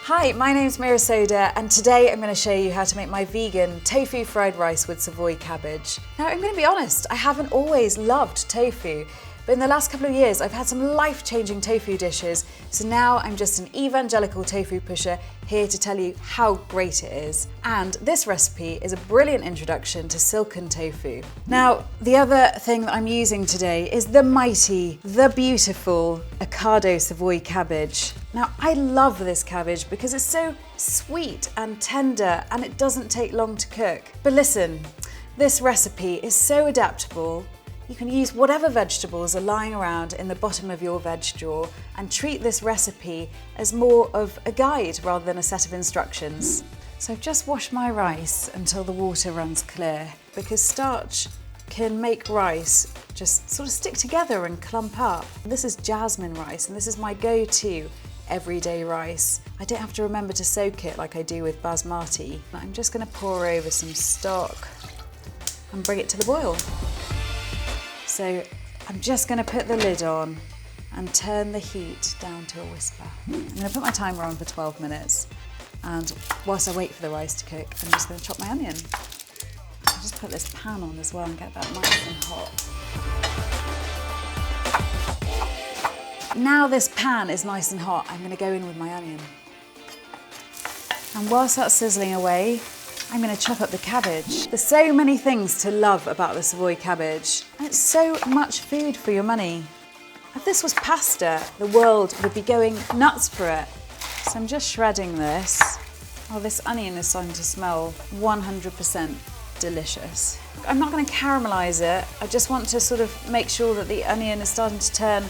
Hi, my name's Meera Sodha and today I'm going to show you how to make my vegan tofu fried rice with Savoy cabbage. Now I'm going to be honest, I haven't always loved tofu, but in the last couple of years I've had some life-changing tofu dishes, so now I'm just an evangelical tofu pusher here to tell you how great it is. And this recipe is a brilliant introduction to silken tofu. Now, the other thing that I'm using today is the mighty, the beautiful Ocado Savoy cabbage. Now, I love this cabbage because it's so sweet and tender and it doesn't take long to cook. But listen, this recipe is so adaptable. You can use whatever vegetables are lying around in the bottom of your veg drawer and treat this recipe as more of a guide rather than a set of instructions. So I've just washed my rice until the water runs clear, because starch can make rice just sort of stick together and clump up. This is jasmine rice and this is my go-to everyday rice. I don't have to remember to soak it like I do with basmati. I'm just going to pour over some stock and bring it to the boil. So I'm just going to put the lid on and turn the heat down to a whisper. I'm going to put my timer on for 12 minutes, and whilst I wait for the rice to cook, I'm just going to chop my onion. I'll just put this pan on as well and get that nice and hot. Now this pan is nice and hot, I'm going to go in with my onion. And whilst that's sizzling away, I'm going to chop up the cabbage. There's so many things to love about the Savoy cabbage, and it's so much food for your money. If this was pasta, the world would be going nuts for it. So I'm just shredding this. Oh, this onion is starting to smell 100% delicious. I'm not going to caramelise it. I just want to sort of make sure that the onion is starting to turn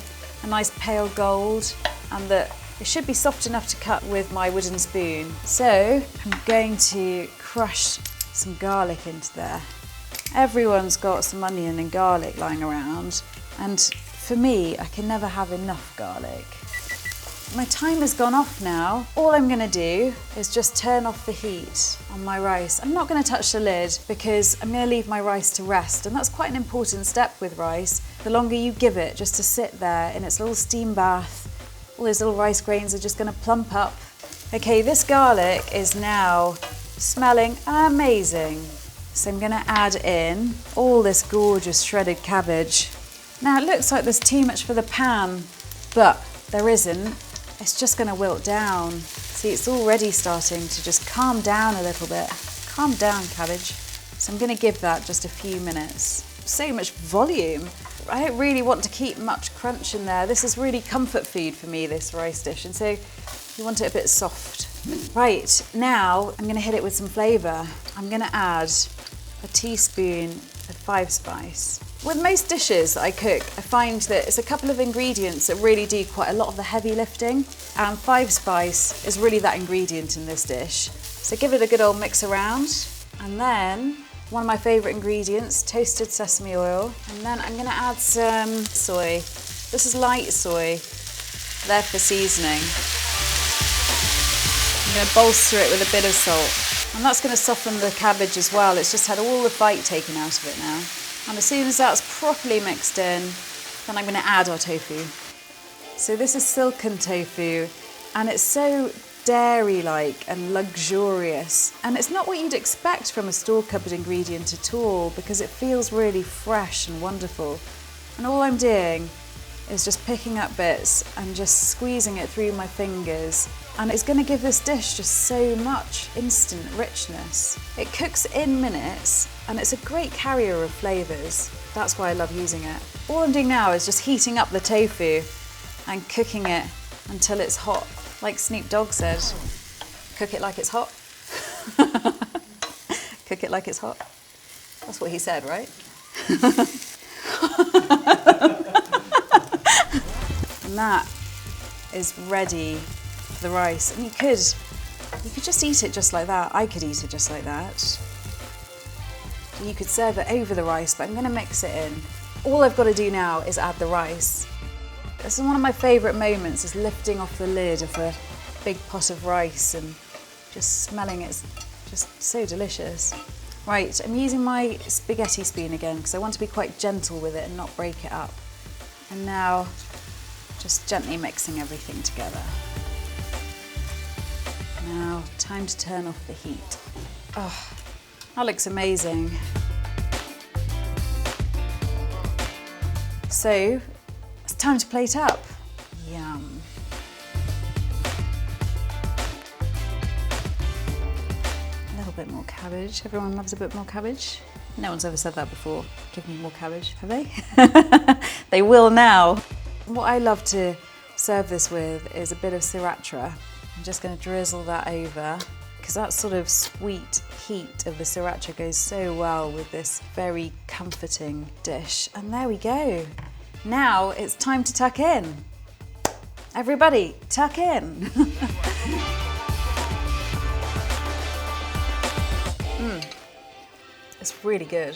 a nice pale gold and that it should be soft enough to cut with my wooden spoon. So I'm going to crush some garlic into there. Everyone's got some onion and garlic lying around, and for me, I can never have enough garlic. My timer's gone off now. All I'm going to do is just turn off the heat on my rice. I'm not going to touch the lid because I'm going to leave my rice to rest, and that's quite an important step with rice. The longer you give it just to sit there in its little steam bath, all those little rice grains are just going to plump up. Okay, this garlic is now smelling amazing. So I'm going to add in all this gorgeous shredded cabbage. Now it looks like there's too much for the pan, but there isn't. It's just going to wilt down. See, it's already starting to just calm down a little bit. Calm down, cabbage. So I'm going to give that just a few minutes. So much volume. I don't really want to keep much crunch in there. This is really comfort food for me, this rice dish, and so you want it a bit soft. Right, now I'm going to hit it with some flavour. I'm going to add a teaspoon of 5-spice. With most dishes that I cook, I find that it's a couple of ingredients that really do quite a lot of the heavy lifting, and 5-spice is really that ingredient in this dish. So give it a good old mix around, and then one of my favourite ingredients, toasted sesame oil, and then I'm going to add some soy. This is light soy, there for seasoning. I'm going to bolster it with a bit of salt, and that's going to soften the cabbage as well. It's just had all the bite taken out of it now. And as soon as that's properly mixed in, then I'm going to add our tofu. So this is silken tofu, and it's so dairy-like and luxurious, and it's not what you'd expect from a store cupboard ingredient at all, because it feels really fresh and wonderful. And all I'm doing is just picking up bits and just squeezing it through my fingers, and it's going to give this dish just so much instant richness. It cooks in minutes and it's a great carrier of flavours. That's why I love using it. All I'm doing now is just heating up the tofu and cooking it until it's hot. Like Snoop Dogg said, cook it like it's hot. Cook it like it's hot. That's what he said, right? And that is ready for the rice. And you could just eat it just like that. I could eat it just like that. You could serve it over the rice, but I'm going to mix it in. All I've got to do now is add the rice. This is one of my favourite moments, is lifting off the lid of a big pot of rice and just smelling it. It's just so delicious. Right, I'm using my spaghetti spoon again because I want to be quite gentle with it and not break it up. And now just gently mixing everything together. Now, time to turn off the heat. Oh, that looks amazing. So, it's time to plate up. Yum. A little bit more cabbage. Everyone loves a bit more cabbage. No one's ever said that before. Give me more cabbage, have they? They will now. What I love to serve this with is a bit of sriracha. I'm just going to drizzle that over because that sort of sweet heat of the sriracha goes so well with this very comforting dish. And there we go. Now it's time to tuck in. Everybody, tuck in. It's really good.